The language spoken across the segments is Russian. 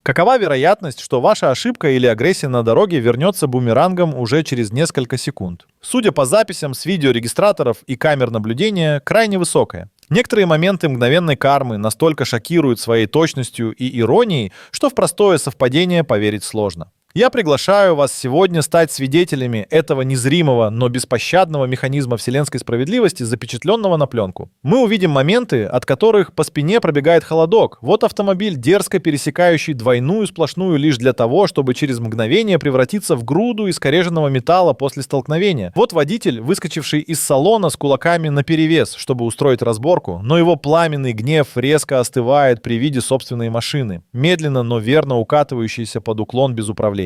Какова вероятность, что ваша ошибка или агрессия на дороге вернется бумерангом уже через несколько секунд? Судя по записям с видеорегистраторов и камер наблюдения, крайне высокая. Некоторые моменты мгновенной кармы настолько шокируют своей точностью и иронией, что в простое совпадение поверить сложно. Я приглашаю вас сегодня стать свидетелями этого незримого, но беспощадного механизма вселенской справедливости, запечатленного на пленку. Мы увидим моменты, от которых по спине пробегает холодок. Вот автомобиль, дерзко пересекающий двойную сплошную лишь для того, чтобы через мгновение превратиться в груду искореженного металла после столкновения. Вот водитель, выскочивший из салона с кулаками наперевес, чтобы устроить разборку, но его пламенный гнев резко остывает при виде собственной машины, медленно, но верно укатывающейся под уклон без управления.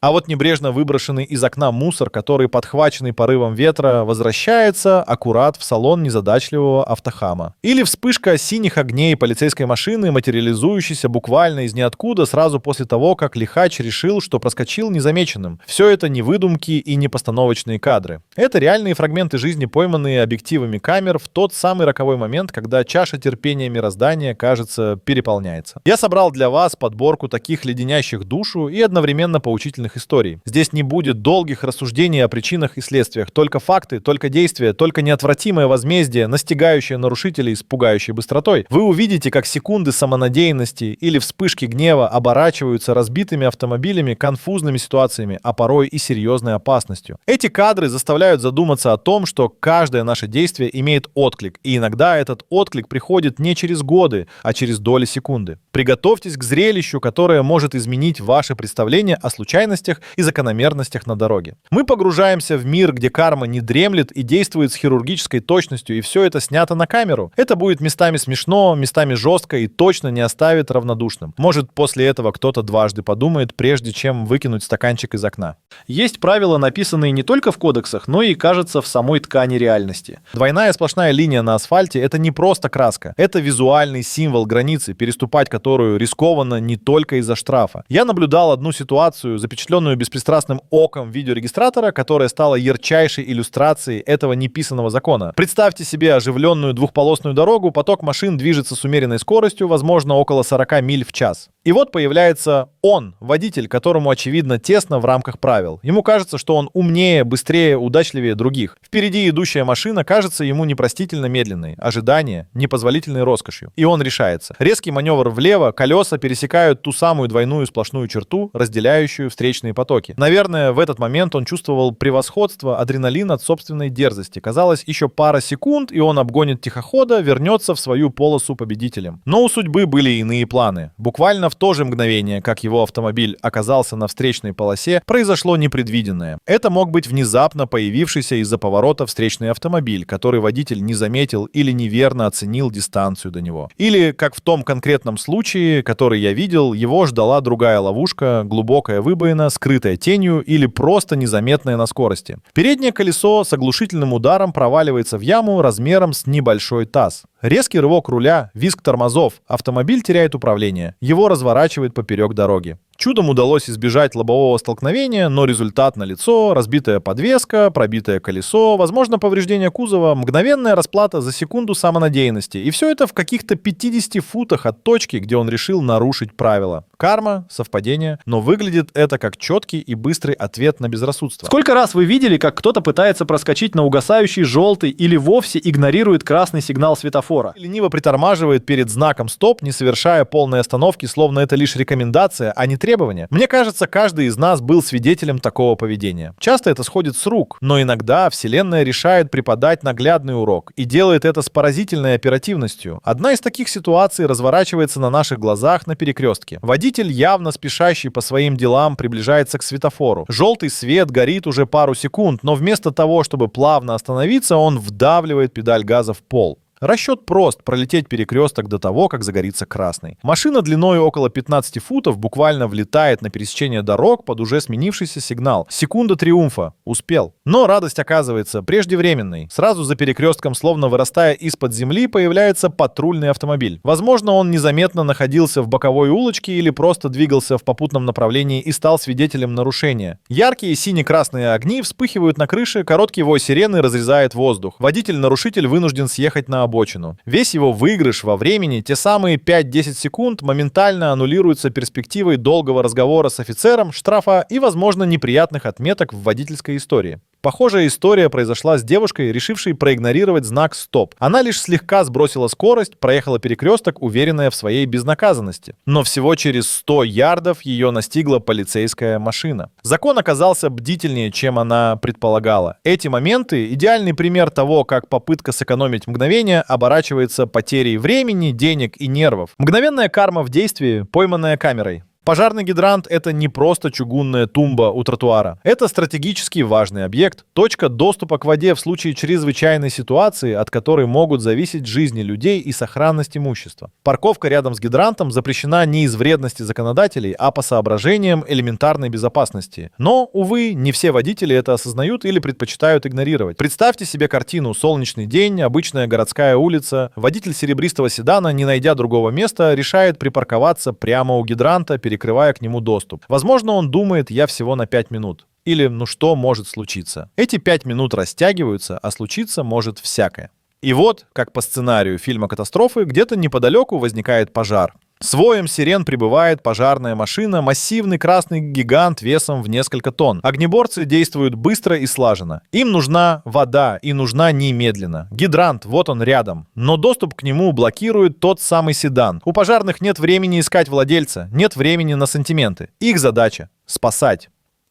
А вот небрежно выброшенный из окна мусор, который, подхваченный порывом ветра, возвращается аккурат в салон незадачливого автохама. Или вспышка синих огней полицейской машины, материализующейся буквально из ниоткуда сразу после того, как лихач решил, что проскочил незамеченным. Все это не выдумки и не постановочные кадры. Это реальные фрагменты жизни, пойманные объективами камер в тот самый роковой момент, когда чаша терпения мироздания, кажется, переполняется. Я собрал для вас подборку таких леденящих душу и одновременно поучительных историй. Здесь не будет долгих рассуждений о причинах и следствиях, только факты, только действия, только неотвратимое возмездие, настигающее нарушителей с пугающей быстротой. Вы увидите, как секунды самонадеянности или вспышки гнева оборачиваются разбитыми автомобилями, конфузными ситуациями, а порой и серьезной опасностью. Эти кадры заставляют задуматься о том, что каждое наше действие имеет отклик, и иногда этот отклик приходит не через годы, а через доли секунды. Приготовьтесь к зрелищу, которое может изменить ваше представление о случайности и закономерностях на дороге. Мы погружаемся в мир, где карма не дремлет и действует с хирургической точностью, и все это снято на камеру. Это будет местами смешно, местами жестко и точно не оставит равнодушным. Может, после этого кто-то дважды подумает, прежде чем выкинуть стаканчик из окна. Есть правила, написанные не только в кодексах, но и, кажется, в самой ткани реальности. Двойная сплошная линия на асфальте — это не просто краска. Это визуальный символ границы, переступать которую рискованно не только из-за штрафа. Я наблюдал одну ситуацию, запечатленную беспристрастным оком видеорегистратора, которая стала ярчайшей иллюстрацией этого неписанного закона. Представьте себе оживленную двухполосную дорогу, поток машин движется с умеренной скоростью, возможно, около 40 миль в час. И вот появляется он, водитель, которому, очевидно, тесно в рамках правил. Ему кажется, что он умнее, быстрее, удачливее других. Впереди идущая машина кажется ему непростительно медленной, ожидание — непозволительной роскошью. И он решается. Резкий маневр влево, колеса пересекают ту самую двойную сплошную черту, разделяющую встречные потоки. Наверное, в этот момент он чувствовал превосходство, адреналин от собственной дерзости. Казалось, еще пара секунд, и он обгонит тихохода, вернется в свою полосу победителем. Но у судьбы были иные планы. Буквально в то же мгновение, как его автомобиль оказался на встречной полосе, произошло непредвиденное. Это мог быть внезапно появившийся из-за поворота встречный автомобиль, который водитель не заметил или неверно оценил дистанцию до него. Или, как в том конкретном случае, который я видел, его ждала другая ловушка, глубокая выбоина, скрытая тенью или просто незаметная на скорости. Переднее колесо с оглушительным ударом проваливается в яму размером с небольшой таз. Резкий рывок руля, визг тормозов, автомобиль теряет управление, его разворачивает поперек дороги. Чудом удалось избежать лобового столкновения, но результат налицо: разбитая подвеска, пробитое колесо, возможно, повреждение кузова, мгновенная расплата за секунду самонадеянности. И все это в каких-то 50 футах от точки, где он решил нарушить правила. Карма, совпадение, но выглядит это как четкий и быстрый ответ на безрассудство. Сколько раз вы видели, как кто-то пытается проскочить на угасающий желтый или вовсе игнорирует красный сигнал светофора? Лениво притормаживает перед знаком «стоп», не совершая полной остановки, словно это лишь рекомендация, а не требования. Мне кажется, каждый из нас был свидетелем такого поведения. Часто это сходит с рук, но иногда Вселенная решает преподать наглядный урок и делает это с поразительной оперативностью. Одна из таких ситуаций разворачивается на наших глазах на перекрестке. Водитель, явно спешащий по своим делам, приближается к светофору. Желтый свет горит уже пару секунд, но вместо того, чтобы плавно остановиться, он вдавливает педаль газа в пол. Расчет прост — пролететь перекресток до того, как загорится красный. Машина длиной около 15 футов буквально влетает на пересечение дорог под уже сменившийся сигнал. Секунда триумфа. Успел. Но радость оказывается преждевременной. Сразу за перекрестком, словно вырастая из-под земли, появляется патрульный автомобиль. Возможно, он незаметно находился в боковой улочке или просто двигался в попутном направлении и стал свидетелем нарушения. Яркие сине-красные огни вспыхивают на крыше, короткий вой сирены разрезает воздух. Водитель-нарушитель вынужден съехать на обочину. обочину. Весь его выигрыш во времени, те самые 5-10 секунд, моментально аннулируются перспективой долгого разговора с офицером, штрафа и, возможно, неприятных отметок в водительской истории. Похожая история произошла с девушкой, решившей проигнорировать знак «Стоп». Она лишь слегка сбросила скорость, проехала перекресток, уверенная в своей безнаказанности. Но всего через 100 ярдов ее настигла полицейская машина. Закон оказался бдительнее, чем она предполагала. Эти моменты — идеальный пример того, как попытка сэкономить мгновение оборачивается потерей времени, денег и нервов. Мгновенная карма в действии, пойманная камерой. Пожарный гидрант — это не просто чугунная тумба у тротуара. Это стратегически важный объект, точка доступа к воде в случае чрезвычайной ситуации, от которой могут зависеть жизни людей и сохранность имущества. Парковка рядом с гидрантом запрещена не из вредности законодателей, а по соображениям элементарной безопасности. Но, увы, не все водители это осознают или предпочитают игнорировать. Представьте себе картину: солнечный день, обычная городская улица. Водитель серебристого седана, не найдя другого места, решает припарковаться прямо у гидранта, перекрывая к нему доступ. Возможно, он думает: я всего на 5 минут. Или ну что может случиться? Эти 5 минут растягиваются, а случиться может всякое. И вот, как по сценарию фильма «Катастрофы», где-то неподалеку возникает пожар. С воем сирен прибывает пожарная машина, массивный красный гигант весом в несколько тонн. Огнеборцы действуют быстро и слаженно. Им нужна вода, и нужна немедленно. Гидрант, вот он рядом. Но доступ к нему блокирует тот самый седан. У пожарных нет времени искать владельца, нет времени на сантименты. Их задача — спасать.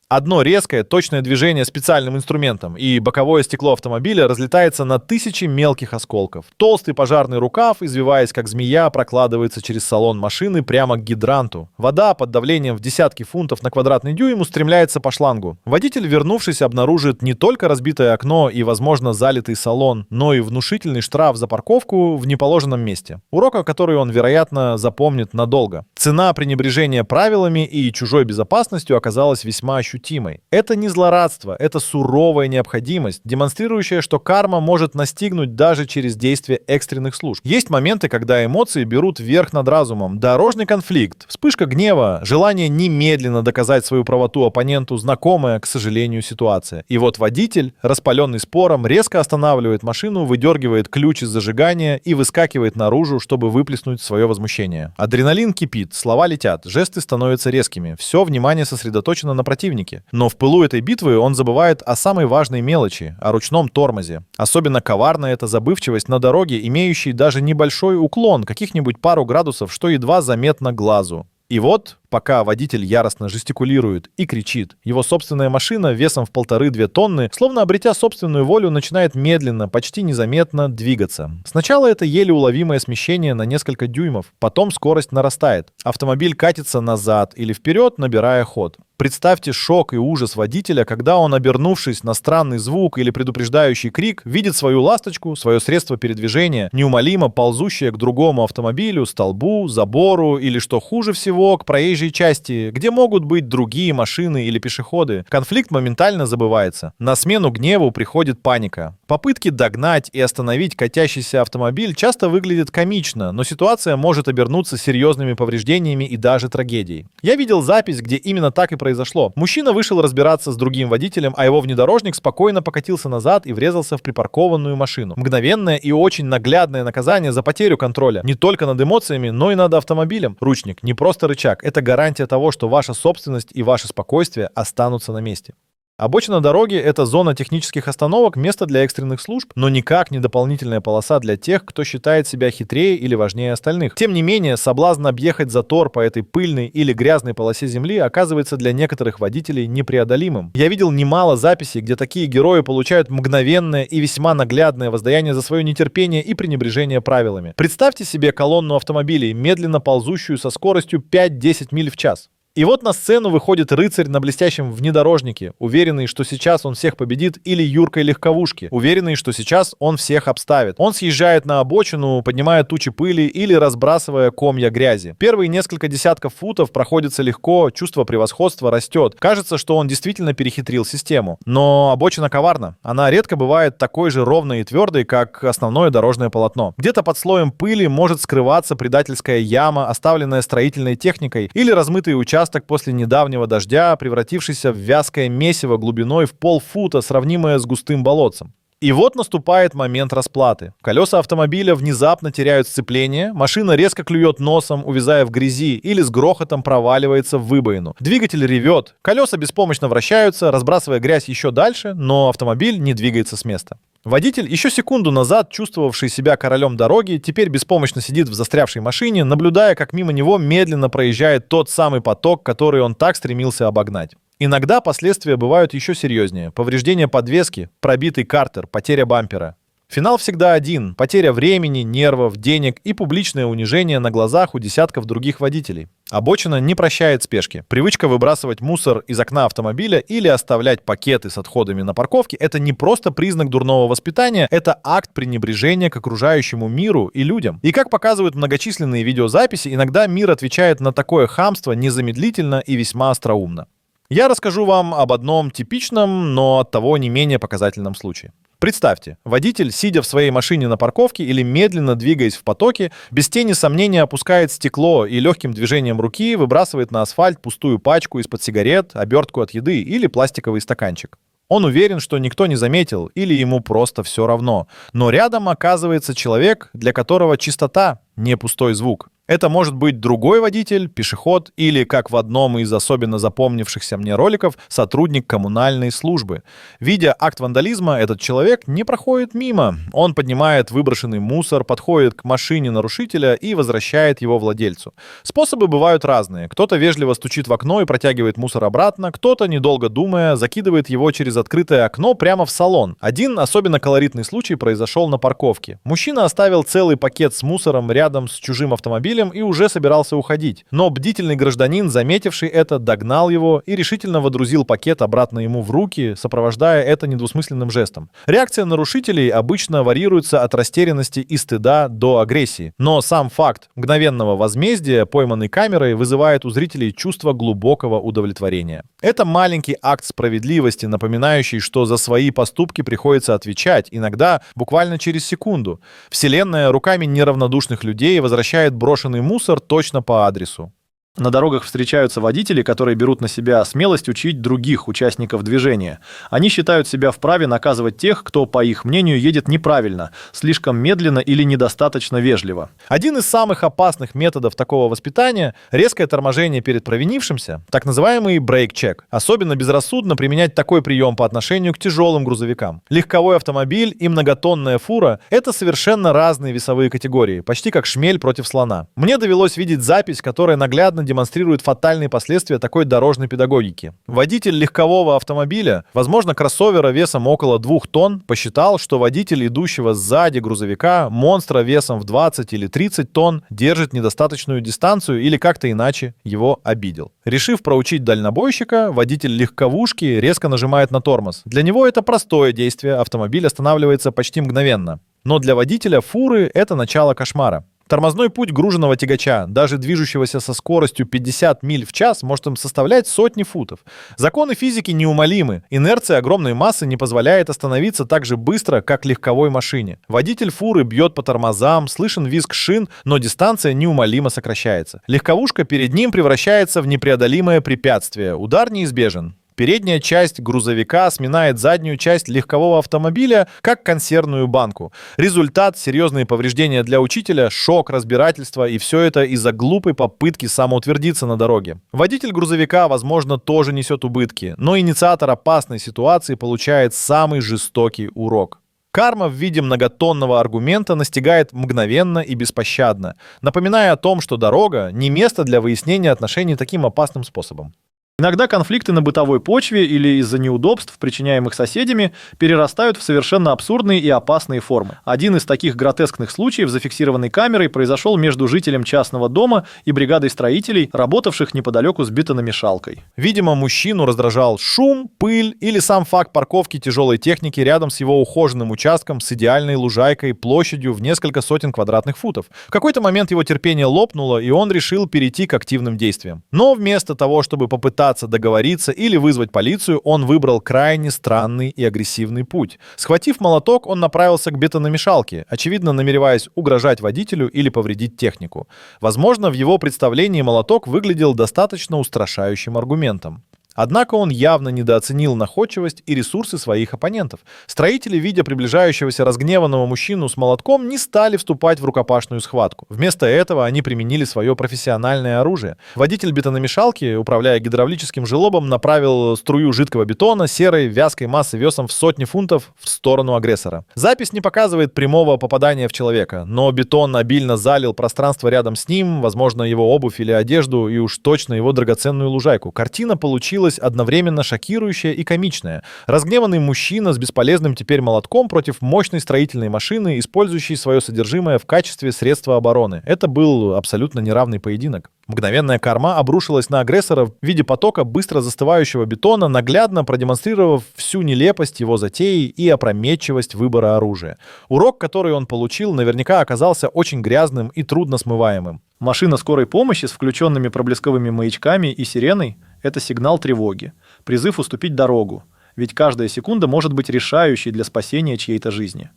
Одно резкое, точное движение специальным инструментом, и боковое стекло автомобиля разлетается на тысячи мелких осколков. Толстый пожарный рукав, извиваясь как змея, прокладывается через салон машины прямо к гидранту. Вода под давлением в десятки фунтов на квадратный дюйм устремляется по шлангу. Водитель, вернувшись, обнаружит не только разбитое окно и, возможно, залитый салон, но и внушительный штраф за парковку в неположенном месте. Урок, который он, вероятно, запомнит надолго. Цена пренебрежения правилами и чужой безопасностью оказалась весьма ощутимой. Это не злорадство, это суровая необходимость, демонстрирующая, что карма может настигнуть даже через действие экстренных служб. Есть моменты, когда эмоции берут верх над разумом. Дорожный конфликт, вспышка гнева, желание немедленно доказать свою правоту оппоненту, знакомая, к сожалению, ситуация. И вот водитель, распаленный спором, резко останавливает машину, выдергивает ключ из зажигания и выскакивает наружу, чтобы выплеснуть свое возмущение. Адреналин кипит, слова летят, жесты становятся резкими, все внимание сосредоточено на противнике. Но в пылу этой битвы он забывает о самой важной мелочи, о ручном тормозе. Особенно коварна эта забывчивость на дороге, имеющей даже небольшой уклон, каких-нибудь пару градусов, что едва заметно глазу. И вот, пока водитель яростно жестикулирует и кричит, его собственная машина весом в 1,5-2 тонны, словно обретя собственную волю, начинает медленно, почти незаметно двигаться. Сначала это еле уловимое смещение на несколько дюймов, потом скорость нарастает. Автомобиль катится назад или вперед, набирая ход. Представьте шок и ужас водителя, когда он, обернувшись на странный звук или предупреждающий крик, видит свою ласточку, свое средство передвижения, неумолимо ползущее к другому автомобилю, столбу, забору или, что хуже всего, к проезжей части, где могут быть другие машины или пешеходы. Конфликт моментально забывается. На смену гневу приходит паника. Попытки догнать и остановить катящийся автомобиль часто выглядят комично, но ситуация может обернуться серьезными повреждениями и даже трагедией. Я видел запись, где именно так и произошло. Мужчина вышел разбираться с другим водителем, а его внедорожник спокойно покатился назад и врезался в припаркованную машину. Мгновенное и очень наглядное наказание за потерю контроля. Не только над эмоциями, но и над автомобилем. Ручник — не просто рычаг, это гарантия того, что ваша собственность и ваше спокойствие останутся на месте. Обочина дороги — это зона технических остановок, место для экстренных служб, но никак не дополнительная полоса для тех, кто считает себя хитрее или важнее остальных. Тем не менее, соблазн объехать затор по этой пыльной или грязной полосе земли оказывается для некоторых водителей непреодолимым. Я видел немало записей, где такие герои получают мгновенное и весьма наглядное воздаяние за свое нетерпение и пренебрежение правилами. Представьте себе колонну автомобилей, медленно ползущую со скоростью 5-10 миль в час. И вот на сцену выходит рыцарь на блестящем внедорожнике, уверенный, что сейчас он всех победит, или юркой легковушки, уверенный, что сейчас он всех обставит. Он съезжает на обочину, поднимая тучи пыли или разбрасывая комья грязи. Первые несколько десятков футов проходятся легко, чувство превосходства растет. Кажется, что он действительно перехитрил систему. Но обочина коварна. Она редко бывает такой же ровной и твердой, как основное дорожное полотно. Где-то под слоем пыли может скрываться предательская яма, оставленная строительной техникой, или размытые участки после недавнего дождя, превратившийся в вязкое месиво глубиной в полфута, сравнимое с густым болотцем. И вот наступает момент расплаты. Колеса автомобиля внезапно теряют сцепление, машина резко клюет носом, увязая в грязи, или с грохотом проваливается в выбоину. Двигатель ревет, колеса беспомощно вращаются, разбрасывая грязь еще дальше, но автомобиль не двигается с места. Водитель, еще секунду назад чувствовавший себя королем дороги, теперь беспомощно сидит в застрявшей машине, наблюдая, как мимо него медленно проезжает тот самый поток, который он так стремился обогнать. Иногда последствия бывают еще серьезнее. Повреждение подвески, пробитый картер, потеря бампера. Финал всегда один – потеря времени, нервов, денег и публичное унижение на глазах у десятков других водителей. Обочина не прощает спешки. Привычка выбрасывать мусор из окна автомобиля или оставлять пакеты с отходами на парковке – это не просто признак дурного воспитания, это акт пренебрежения к окружающему миру и людям. И как показывают многочисленные видеозаписи, иногда мир отвечает на такое хамство незамедлительно и весьма остроумно. Я расскажу вам об одном типичном, но оттого не менее показательном случае. Представьте, водитель, сидя в своей машине на парковке или медленно двигаясь в потоке, без тени сомнения опускает стекло и легким движением руки выбрасывает на асфальт пустую пачку из-под сигарет, обертку от еды или пластиковый стаканчик. Он уверен, что никто не заметил или ему просто все равно. Но рядом оказывается человек, для которого чистота не пустой звук. Это может быть другой водитель, пешеход или, как в одном из особенно запомнившихся мне роликов, сотрудник коммунальной службы. Видя акт вандализма, этот человек не проходит мимо. Он поднимает выброшенный мусор, подходит к машине нарушителя и возвращает его владельцу. Способы бывают разные. Кто-то вежливо стучит в окно и протягивает мусор обратно, кто-то, недолго думая, закидывает его через открытое окно прямо в салон. Один особенно колоритный случай произошел на парковке. Мужчина оставил целый пакет с мусором рядом с чужим автомобилем и уже собирался уходить. Но бдительный гражданин, заметивший это, догнал его и решительно водрузил пакет обратно ему в руки, сопровождая это недвусмысленным жестом. Реакция нарушителей обычно варьируется от растерянности и стыда до агрессии. Но сам факт мгновенного возмездия, пойманный камерой, вызывает у зрителей чувство глубокого удовлетворения. Это маленький акт справедливости, напоминающий, что за свои поступки приходится отвечать, иногда буквально через секунду. Вселенная руками неравнодушных людей возвращает брошенный мусор точно по адресу. На дорогах встречаются водители, которые берут на себя смелость учить других участников движения. Они считают себя вправе наказывать тех, кто, по их мнению, едет неправильно, слишком медленно или недостаточно вежливо. Один из самых опасных методов такого воспитания – резкое торможение перед провинившимся, так называемый брейк-чек. Особенно безрассудно применять такой прием по отношению к тяжелым грузовикам. Легковой автомобиль и многотонная фура – это совершенно разные весовые категории, почти как шмель против слона. Мне довелось видеть запись, которая наглядно демонстрирует фатальные последствия такой дорожной педагогики. Водитель легкового автомобиля, возможно, кроссовера весом около 2 тонн, посчитал, что водитель идущего сзади грузовика, монстра весом в 20 или 30 тонн, держит недостаточную дистанцию или как-то иначе его обидел. Решив проучить дальнобойщика, водитель легковушки резко нажимает на тормоз. Для него это простое действие, автомобиль останавливается почти мгновенно. Но для водителя фуры это начало кошмара. Тормозной путь груженного тягача, даже движущегося со скоростью 50 миль в час, может им составлять сотни футов. Законы физики неумолимы. Инерция огромной массы не позволяет остановиться так же быстро, как легковой машине. Водитель фуры бьет по тормозам, слышен визг шин, но дистанция неумолимо сокращается. Легковушка перед ним превращается в непреодолимое препятствие. Удар неизбежен. Передняя часть грузовика сминает заднюю часть легкового автомобиля, как консервную банку. Результат – серьезные повреждения для учителя, шок, разбирательство, и все это из-за глупой попытки самоутвердиться на дороге. Водитель грузовика, возможно, тоже несет убытки, но инициатор опасной ситуации получает самый жестокий урок. Карма в виде многотонного аргумента настигает мгновенно и беспощадно, напоминая о том, что дорога – не место для выяснения отношений таким опасным способом. Иногда конфликты на бытовой почве или из-за неудобств, причиняемых соседями, перерастают в совершенно абсурдные и опасные формы. Один из таких гротескных случаев, зафиксированный камерой, произошел между жителем частного дома и бригадой строителей, работавших неподалеку с бетономешалкой. Видимо, мужчину раздражал шум, пыль или сам факт парковки тяжелой техники рядом с его ухоженным участком с идеальной лужайкой площадью в несколько сотен квадратных футов. В какой-то момент его терпение лопнуло, и он решил перейти к активным действиям. Но вместо того, чтобы попытаться договориться или вызвать полицию, он выбрал крайне странный и агрессивный путь. Схватив молоток, он направился к бетономешалке, очевидно намереваясь угрожать водителю или повредить технику. Возможно, в его представлении молоток выглядел достаточно устрашающим аргументом. Однако он явно недооценил находчивость и ресурсы своих оппонентов. Строители, видя приближающегося разгневанного мужчину с молотком, не стали вступать в рукопашную схватку. Вместо этого они применили свое профессиональное оружие. Водитель бетономешалки, управляя гидравлическим желобом, направил струю жидкого бетона серой вязкой массы весом в сотни фунтов в сторону агрессора. Запись не показывает прямого попадания в человека, но бетон обильно залил пространство рядом с ним, возможно, его обувь или одежду, и уж точно его драгоценную лужайку. Картина получилась одновременно шокирующая и комичная. Разгневанный мужчина с бесполезным теперь молотком против мощной строительной машины, использующей свое содержимое в качестве средства обороны. Это был абсолютно неравный поединок. Мгновенная карма обрушилась на агрессора в виде потока быстро застывающего бетона, наглядно продемонстрировав всю нелепость его затеи и опрометчивость выбора оружия. Урок, который он получил, наверняка оказался очень грязным и трудно смываемым. Машина скорой помощи с включенными проблесковыми маячками и сиреной – это сигнал тревоги, призыв уступить дорогу, ведь каждая секунда может быть решающей для спасения чьей-то жизни.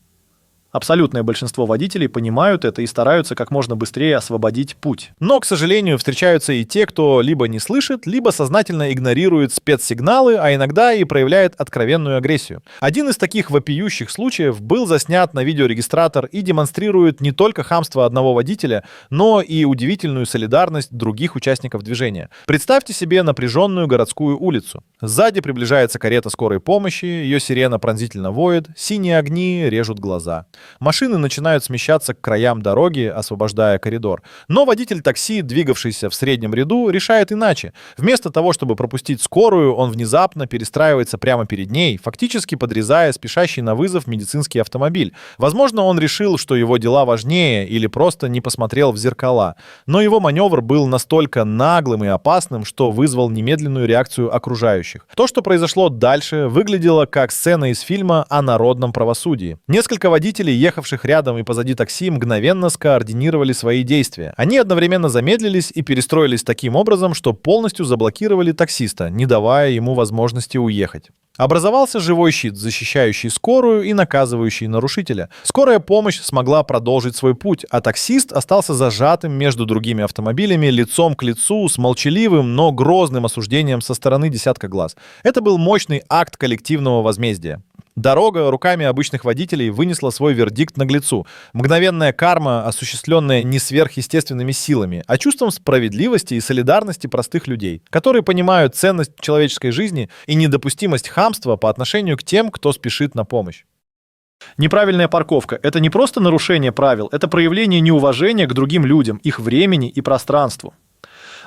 Абсолютное большинство водителей понимают это и стараются как можно быстрее освободить путь. Но, к сожалению, встречаются и те, кто либо не слышит, либо сознательно игнорирует спецсигналы, а иногда и проявляет откровенную агрессию. Один из таких вопиющих случаев был заснят на видеорегистратор и демонстрирует не только хамство одного водителя, но и удивительную солидарность других участников движения. Представьте себе напряженную городскую улицу. Сзади приближается карета скорой помощи, ее сирена пронзительно воет, синие огни режут глаза. Машины начинают смещаться к краям дороги, освобождая коридор. Но водитель такси, двигавшийся в среднем ряду, решает иначе. Вместо того, чтобы пропустить скорую, он внезапно перестраивается прямо перед ней, фактически подрезая спешащий на вызов медицинский автомобиль. Возможно, он решил, что его дела важнее, или просто не посмотрел в зеркала. Но его маневр был настолько наглым и опасным, что вызвал немедленную реакцию окружающих. То, что произошло дальше, выглядело как сцена из фильма о народном правосудии. Несколько водителей, ехавших рядом и позади такси, мгновенно скоординировали свои действия. Они одновременно замедлились и перестроились таким образом, что полностью заблокировали таксиста, не давая ему возможности уехать. Образовался живой щит, защищающий скорую и наказывающий нарушителя. Скорая помощь смогла продолжить свой путь, а таксист остался зажатым между другими автомобилями, лицом к лицу, с молчаливым, но грозным осуждением со стороны десятка глаз. Это был мощный акт коллективного возмездия. Дорога руками обычных водителей вынесла свой вердикт наглецу. Мгновенная карма, осуществленная не сверхъестественными силами, а чувством справедливости и солидарности простых людей, которые понимают ценность человеческой жизни и недопустимость хамства по отношению к тем, кто спешит на помощь. Неправильная парковка – это не просто нарушение правил, это проявление неуважения к другим людям, их времени и пространству.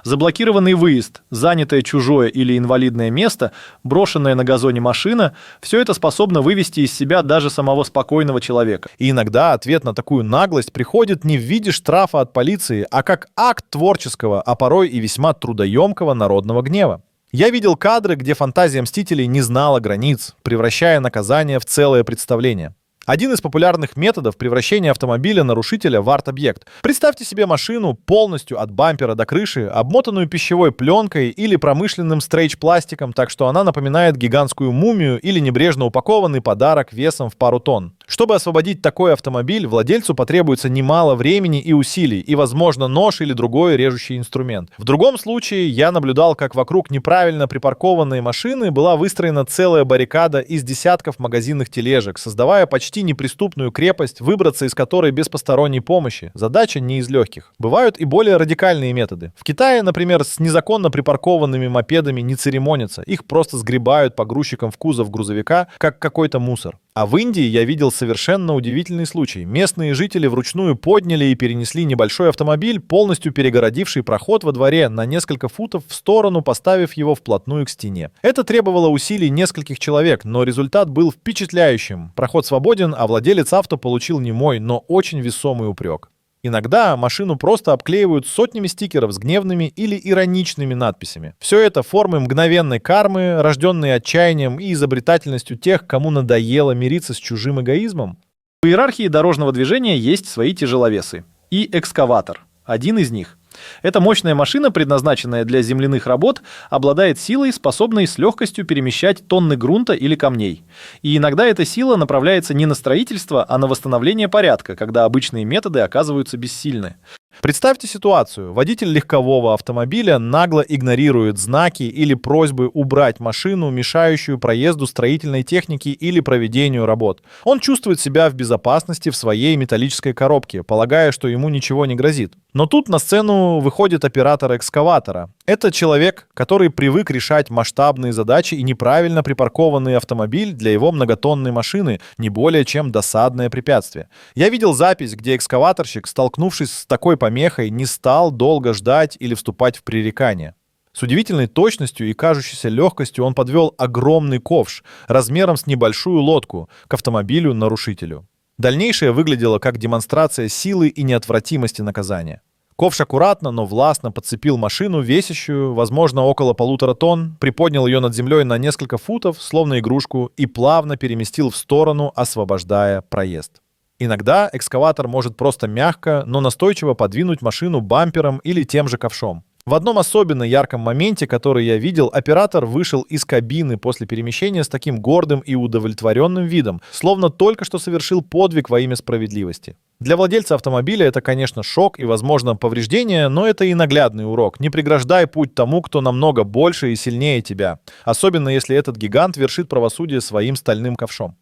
Заблокированный выезд, занятое чужое или инвалидное место, брошенная на газоне машина – все это способно вывести из себя даже самого спокойного человека. И иногда ответ на такую наглость приходит не в виде штрафа от полиции, а как акт творческого, а порой и весьма трудоемкого народного гнева. Я видел кадры, где фантазия мстителей не знала границ, превращая наказание в целое представление. Один из популярных методов превращения автомобиля-нарушителя в арт-объект. Представьте себе машину полностью от бампера до крыши, обмотанную пищевой пленкой или промышленным стрейч-пластиком, так что она напоминает гигантскую мумию или небрежно упакованный подарок весом в пару тонн. Чтобы освободить такой автомобиль, владельцу потребуется немало времени и усилий, и, возможно, нож или другой режущий инструмент. В другом случае я наблюдал, как вокруг неправильно припаркованной машины была выстроена целая баррикада из десятков магазинных тележек, создавая почти неприступную крепость, выбраться из которой без посторонней помощи. Задача не из легких. Бывают и более радикальные методы. В Китае, например, с незаконно припаркованными мопедами не церемонятся. Их просто сгребают погрузчиком в кузов грузовика, как какой-то мусор. А в Индии я видел совершенно удивительный случай. Местные жители вручную подняли и перенесли небольшой автомобиль, полностью перегородивший проход во дворе на несколько футов в сторону, поставив его вплотную к стене. Это требовало усилий нескольких человек, но результат был впечатляющим. Проход свободен, а владелец авто получил немой, но очень весомый упрек. Иногда машину просто обклеивают сотнями стикеров с гневными или ироничными надписями. Все это формы мгновенной кармы, рожденные отчаянием и изобретательностью тех, кому надоело мириться с чужим эгоизмом. В иерархии дорожного движения есть свои тяжеловесы. И экскаватор – один из них. Эта мощная машина, предназначенная для земляных работ, обладает силой, способной с легкостью перемещать тонны грунта или камней. И иногда эта сила направляется не на строительство, а на восстановление порядка, когда обычные методы оказываются бессильны. Представьте ситуацию. Водитель легкового автомобиля нагло игнорирует знаки или просьбы убрать машину, мешающую проезду строительной техники или проведению работ. Он чувствует себя в безопасности в своей металлической коробке, полагая, что ему ничего не грозит. Но тут на сцену выходит оператор экскаватора. Это человек, который привык решать масштабные задачи, и неправильно припаркованный автомобиль для его многотонной машины не более чем досадное препятствие. Я видел запись, где экскаваторщик, столкнувшись с такой помехой, не стал долго ждать или вступать в пререкание. С удивительной точностью и кажущейся легкостью он подвел огромный ковш размером с небольшую лодку к автомобилю-нарушителю. Дальнейшее выглядело как демонстрация силы и неотвратимости наказания. Ковш аккуратно, но властно подцепил машину, весящую, возможно, около 1,5 тонн, приподнял ее над землей на несколько футов, словно игрушку, и плавно переместил в сторону, освобождая проезд. Иногда экскаватор может просто мягко, но настойчиво подвинуть машину бампером или тем же ковшом. В одном особенно ярком моменте, который я видел, оператор вышел из кабины после перемещения с таким гордым и удовлетворенным видом, словно только что совершил подвиг во имя справедливости. Для владельца автомобиля это, конечно, шок и, возможно, повреждение, но это и наглядный урок. Не преграждай путь тому, кто намного больше и сильнее тебя, особенно если этот гигант вершит правосудие своим стальным ковшом.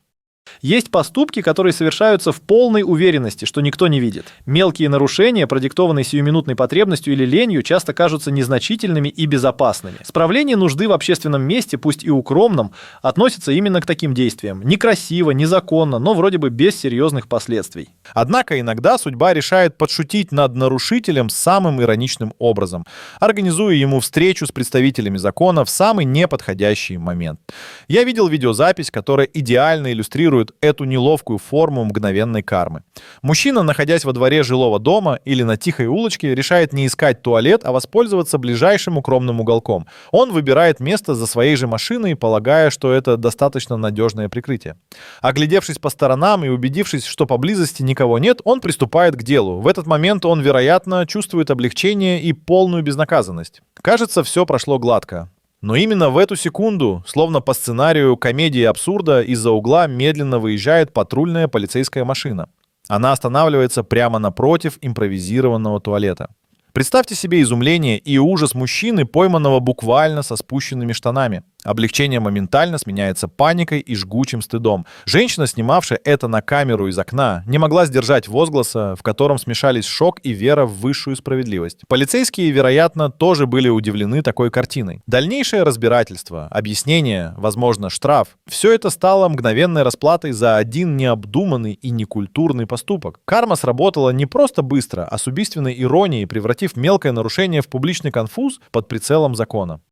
Есть поступки, которые совершаются в полной уверенности, что никто не видит. Мелкие нарушения, продиктованные сиюминутной потребностью или ленью, часто кажутся незначительными и безопасными. Справление нужды в общественном месте, пусть и укромном, относится именно к таким действиям. Некрасиво, незаконно, но вроде бы без серьезных последствий. Однако иногда судьба решает подшутить над нарушителем самым ироничным образом, организуя ему встречу с представителями закона в самый неподходящий момент. Я видел видеозапись, которая идеально иллюстрирует эту неловкую форму мгновенной кармы. Мужчина, находясь во дворе жилого дома или на тихой улочке, решает не искать туалет, а воспользоваться ближайшим укромным уголком. Он выбирает место за своей же машиной, полагая, что это достаточно надежное прикрытие. Оглядевшись по сторонам и убедившись, что поблизости никого нет, он приступает к делу. В этот момент он, вероятно, чувствует облегчение и полную безнаказанность. Кажется, все прошло гладко. Но именно в эту секунду, словно по сценарию комедии абсурда, из-за угла медленно выезжает патрульная полицейская машина. Она останавливается прямо напротив импровизированного туалета. Представьте себе изумление и ужас мужчины, пойманного буквально со спущенными штанами. Облегчение моментально сменяется паникой и жгучим стыдом. Женщина, снимавшая это на камеру из окна, не могла сдержать возгласа, в котором смешались шок и вера в высшую справедливость. Полицейские, вероятно, тоже были удивлены такой картиной. Дальнейшее разбирательство, объяснение, возможно, штраф — все это стало мгновенной расплатой за один необдуманный и некультурный поступок. Карма сработала не просто быстро, а с убийственной иронией, превратив мелкое нарушение в публичный конфуз под прицелом закона.